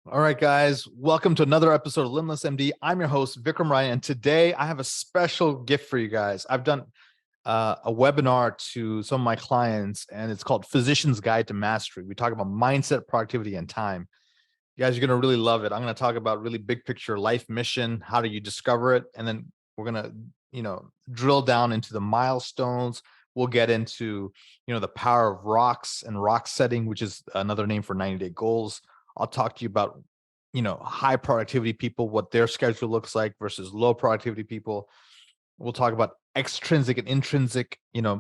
All right, guys, welcome to another episode of Limitless MD. I'm your host, Vikram Raya, and today I have a special gift for you guys. I've done a webinar to some of my clients, and it's called Physician's Guide to Mastery. We talk about mindset, productivity, and time. You guys are going to really love it. I'm going to talk about really big picture life mission. How do you discover it? And then we're going to, drill down into the milestones. We'll get into, the power of rocks and rock setting, which is another name for 90-day goals. I'll talk to you about, high productivity people, what their schedule looks like versus low productivity people. We'll talk about extrinsic and intrinsic,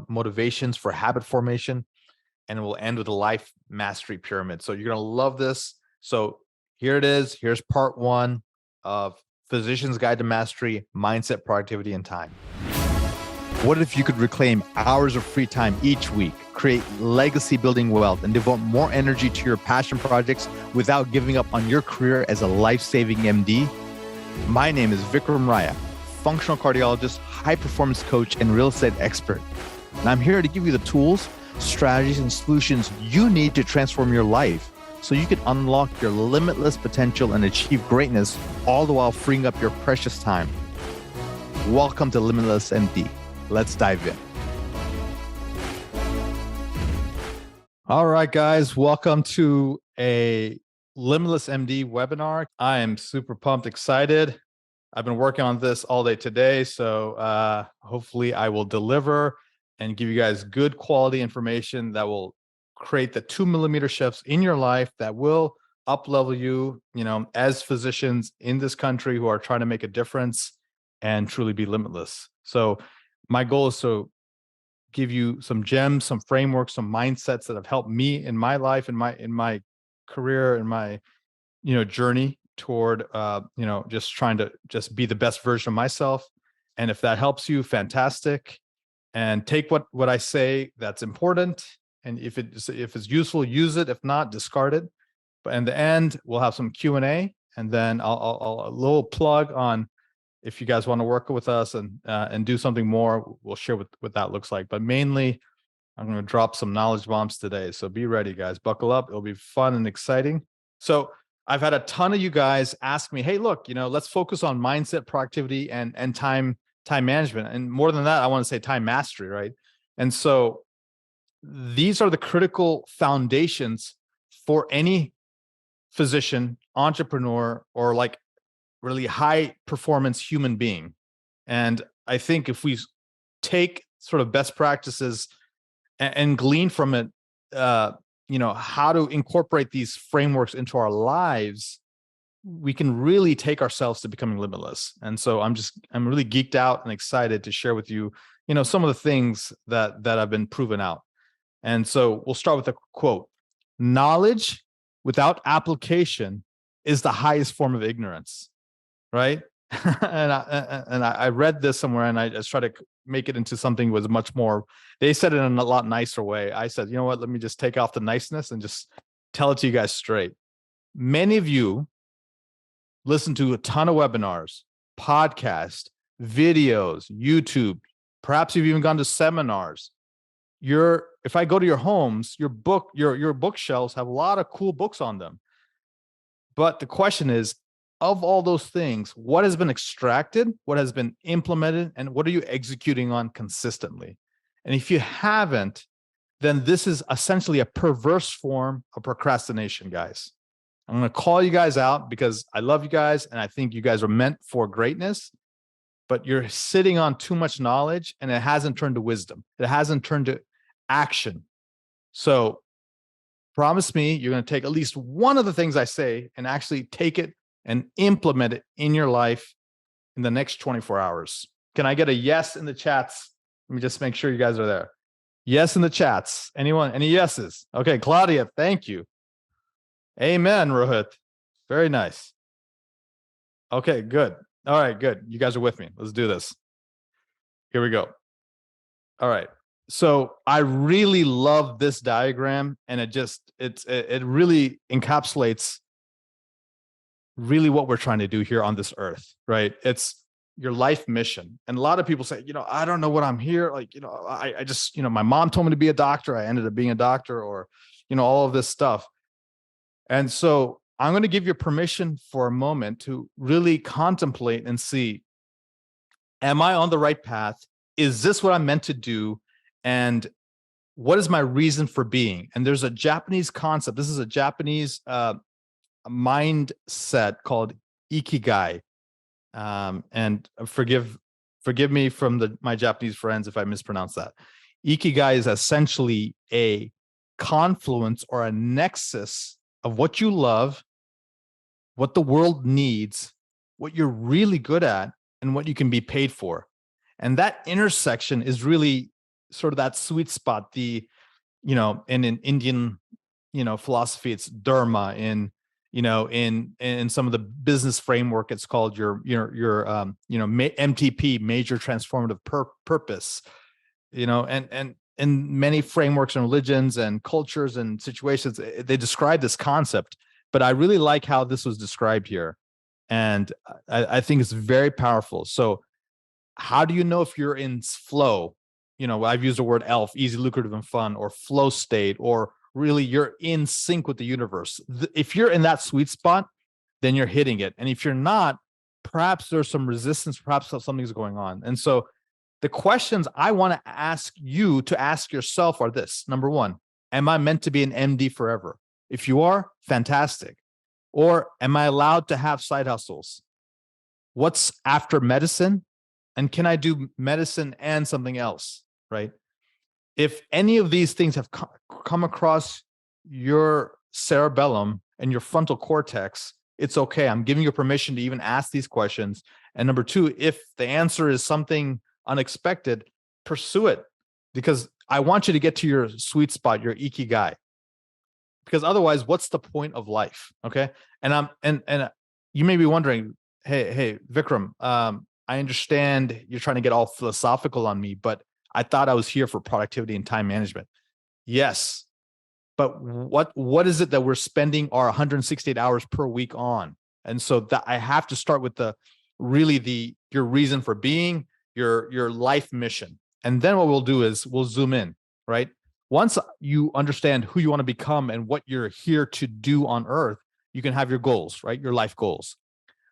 motivations for habit formation. And we'll end with a life mastery pyramid. So you're going to love this. So here it is. Here's part one of Physician's Guide to Mastery, Mindset, Productivity, and Time. What if you could reclaim hours of free time each week, create legacy building wealth, and devote more energy to your passion projects without giving up on your career as a life-saving MD? My name is Vikram Raya, functional cardiologist, high performance coach, and real estate expert. And I'm here to give you the tools, strategies, and solutions you need to transform your life so you can unlock your limitless potential and achieve greatness, all the while freeing up your precious time. Welcome to Limitless MD. Let's dive in. All right, guys, welcome to a Limitless MD webinar. I am super pumped, excited. I've been working on this all day today, so hopefully I will deliver and give you guys good quality information that will create the 2mm shifts in your life that will up-level you, as physicians in this country who are trying to make a difference and truly be limitless. So my goal is to give you some gems, some frameworks, some mindsets that have helped me in my life, in my career, in my journey toward just trying to just be the best version of myself. And if that helps you, fantastic. And take what I say that's important. And if it's useful, use it. If not, discard it. But in the end, we'll have some Q&A, and then I'll a little plug on if you guys want to work with us and do something more, we'll share what that looks like. But mainly, I'm going to drop some knowledge bombs today. So be ready, guys. Buckle up. It'll be fun and exciting. So I've had a ton of you guys ask me, hey, look, let's focus on mindset, productivity, and time management. And more than that, I want to say time mastery, right? And so these are the critical foundations for any physician, entrepreneur, or like really high performance human being. And I think if we take sort of best practices and glean from it, how to incorporate these frameworks into our lives, we can really take ourselves to becoming limitless. And so I'm really geeked out and excited to share with you, some of the things that have been proven out. And so we'll start with a quote: knowledge without application is the highest form of ignorance. Right. and I read this somewhere, and I just try to make it into something was much more, they said it in a lot nicer way. I said, you know what, let me just take off the niceness and just tell it to you guys straight. Many of you listen to a ton of webinars, podcasts, videos, YouTube. Perhaps you've even gone to seminars. If I go to your homes, your bookshelves have a lot of cool books on them. But the question is, of all those things, what has been extracted, what has been implemented, and what are you executing on consistently? And if you haven't, then this is essentially a perverse form of procrastination, guys. I'm going to call you guys out because I love you guys and I think you guys are meant for greatness, but you're sitting on too much knowledge and it hasn't turned to wisdom. It hasn't turned to action. So promise me you're going to take at least one of the things I say and actually take it and implement it in your life in the next 24 hours. Can I get a yes in the chats? Let me just make sure you guys are there. Yes in the chats. Anyone? Any yeses? Okay, Claudia, thank you. Amen, Rohit. Very nice. Okay, good. All right, good. You guys are with me. Let's do this. Here we go. All right. So I really love this diagram, and it really encapsulates really what we're trying to do here on this earth, right? It's your life mission. And a lot of people say, I don't know what I'm here. Like, I just, my mom told me to be a doctor. I ended up being a doctor, or, all of this stuff. And so I'm going to give you permission for a moment to really contemplate and see, am I on the right path? Is this what I'm meant to do? And what is my reason for being? And there's a Japanese concept. This is a Japanese mindset called Ikigai. And forgive me from my Japanese friends if I mispronounce that. Ikigai is essentially a confluence or a nexus of what you love, what the world needs, what you're really good at, and what you can be paid for. And that intersection is really sort of that sweet spot. In Indian, philosophy, it's dharma. In some of the business framework, it's called your MTP, major transformative purpose. And in many frameworks and religions and cultures and situations, they describe this concept. But I really like how this was described here, and I think it's very powerful. So, how do you know if you're in flow? I've used the word ELF, easy, lucrative, and fun, or flow state, or really you're in sync with the universe. If you're in that sweet spot, then you're hitting it. And if you're not, perhaps there's some resistance, perhaps something's going on. And so the questions I want to ask you to ask yourself are this. Number one, am I meant to be an MD forever? If you are, fantastic. Or am I allowed to have side hustles? What's after medicine? And can I do medicine and something else, right? If any of these things have come across your cerebellum and your frontal cortex, it's okay. I'm giving you permission to even ask these questions. And number two, if the answer is something unexpected, pursue it, because I want you to get to your sweet spot, your Ikigai. Because otherwise, what's the point of life? Okay. And you may be wondering, hey, Vikram, I understand you're trying to get all philosophical on me, but I thought I was here for productivity and time management. Yes. But what is it that we're spending our 168 hours per week on? And so that I have to start with your reason for being, your life mission. And then what we'll do is we'll zoom in, right? Once you understand who you want to become and what you're here to do on earth, you can have your goals, right? Your life goals.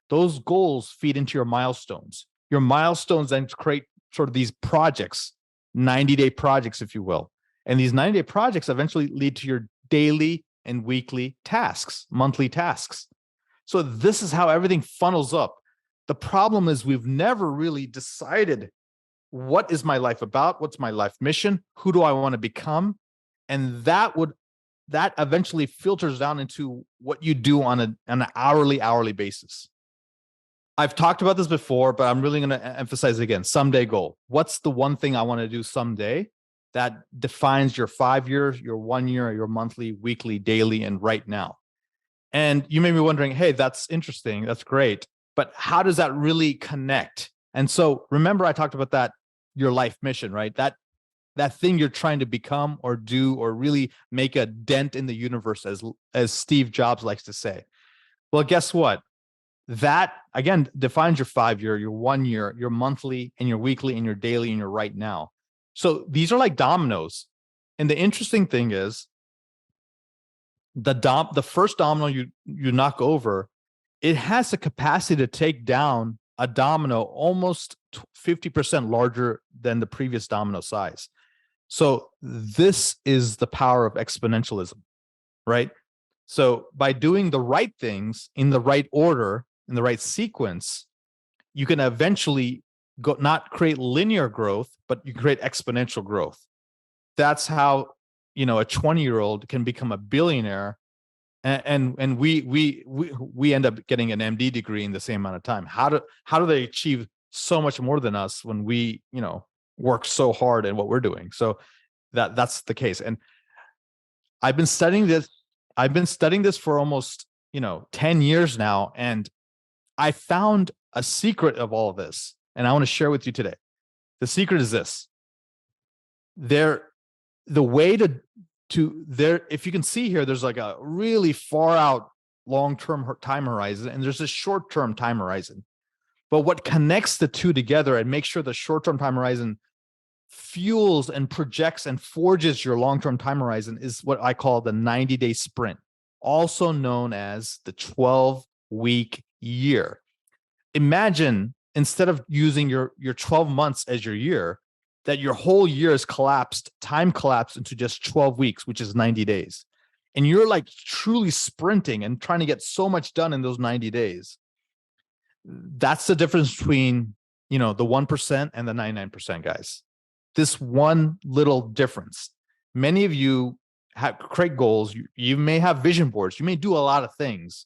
Those goals feed into your milestones. Your milestones then create sort of these projects, 90-day projects, if you will. And these 90-day projects eventually lead to your daily and weekly tasks, monthly tasks. So this is how everything funnels up. The problem is we've never really decided, what is my life about? What's my life mission? Who do I want to become? And that eventually filters down into what you do on an hourly basis. I've talked about this before, but I'm really going to emphasize it again. Someday goal. What's the one thing I want to do someday that defines your 5 years, your 1 year, your monthly, weekly, daily, and right now? And you may be wondering, hey, that's interesting. That's great. But how does that really connect? And so remember, I talked about that, your life mission, right? That thing you're trying to become or do or really make a dent in the universe, as Steve Jobs likes to say. Well, guess what? That, again, defines your 5 year, your 1 year, your monthly, and your weekly, and your daily, and your right now. So these are like dominoes. And the interesting thing is, the first domino you knock over, it has the capacity to take down a domino almost 50% larger than the previous domino size. So this is the power of exponentialism, right? So by doing the right things in the right order, in the right sequence, you can eventually not create linear growth, but you create exponential growth. That's how, a 20-year-old can become a billionaire. And we end up getting an MD degree in the same amount of time. How do they achieve so much more than us when we, work so hard in what we're doing? So that's the case. And I've been studying this for almost, 10 years now. And I found a secret of all of this, and I want to share with you today. The secret is this. The way if you can see here, there's like a really far out long-term time horizon, and there's a short-term time horizon. But what connects the two together and makes sure the short-term time horizon fuels and projects and forges your long-term time horizon is what I call the 90-day sprint. also known as the 12-week year. Imagine instead of using your 12 months as your year, that your whole year is time collapsed into just 12 weeks, which is 90 days. And you're like truly sprinting and trying to get so much done in those 90 days. That's the difference between, the 1% and the 99%, guys. This one little difference. Many of you create goals. You may have vision boards. You may do a lot of things,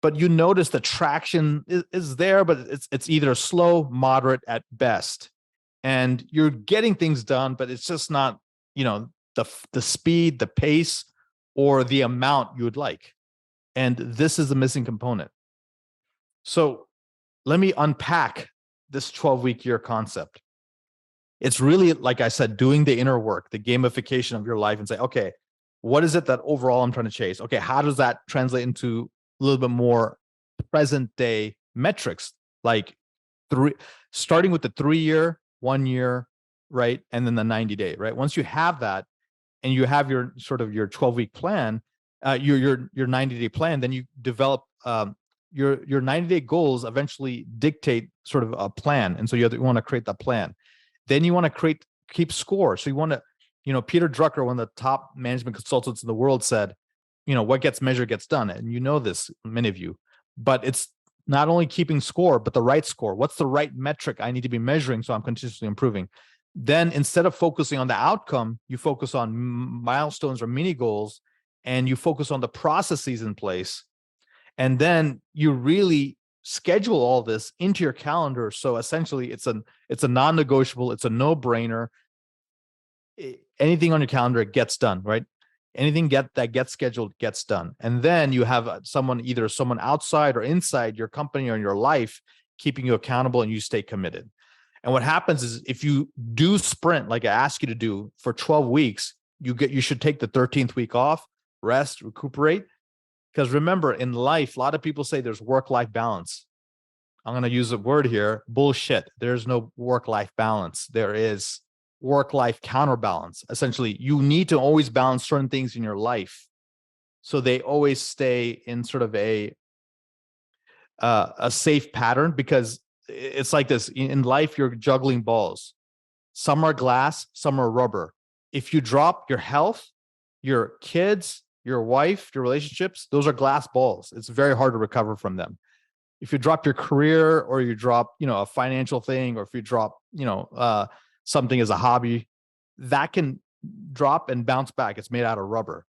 but you notice the traction is there, but it's either slow, moderate at best. And you're getting things done, but it's just not, the speed, the pace, or the amount you would like. And this is the missing component. So let me unpack this 12-week year concept. It's really, like I said, doing the inner work, the gamification of your life, and say, okay, what is it that overall I'm trying to chase? Okay, how does that translate into a little bit more present day metrics, like starting with the 3-year, 1 year, right? And then the 90-day, right? Once you have that and you have your 12-week plan, your 90-day plan, then you develop your 90-day goals eventually dictate sort of a plan. And so you want to create that plan. Then you want to keep score. So you want to, Peter Drucker, one of the top management consultants in the world, said, what gets measured gets done. And you know this, many of you, but it's not only keeping score, but the right score. What's the right metric I need to be measuring so I'm continuously improving? Then instead of focusing on the outcome, you focus on milestones or mini goals, and you focus on the processes in place. And then you really schedule all this into your calendar. So essentially it's a non-negotiable, it's a no-brainer. Anything on your calendar gets done, right? Anything that gets scheduled gets done. And then you have either someone outside or inside your company or in your life keeping you accountable, and you stay committed. And what happens is, if you do sprint like I ask you to do for 12 weeks, you should take the 13th week off, rest, recuperate. Because remember, in life, a lot of people say there's work-life balance. I'm going to use a word here, bullshit. There's no work-life balance. There is work-life counterbalance. Essentially, you need to always balance certain things in your life so they always stay in sort of a safe pattern, because it's like this. In life, you're juggling balls. Some are glass, some are rubber. If you drop your health, your kids, your wife, your relationships, those are glass balls. It's very hard to recover from them. If you drop your career, or you drop, a financial thing, or if you drop, something as a hobby, that can drop and bounce back. It's made out of rubber.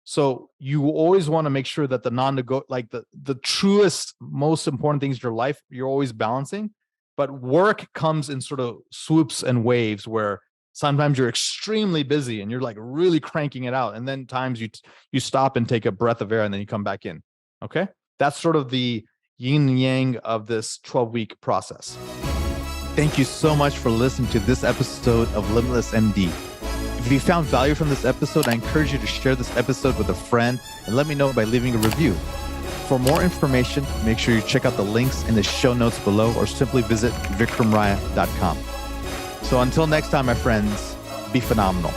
So you always want to make sure that the truest, most important things in your life, you're always balancing. But work comes in sort of swoops and waves, where sometimes you're extremely busy and you're like really cranking it out. And then times you stop and take a breath of air, and then you come back in. Okay. That's sort of the yin and yang of this 12-week process. Thank you so much for listening to this episode of Limitless MD. If you found value from this episode, I encourage you to share this episode with a friend, and let me know by leaving a review. For more information, make sure you check out the links in the show notes below, or simply visit vikramraya.com. So until next time, my friends, be phenomenal.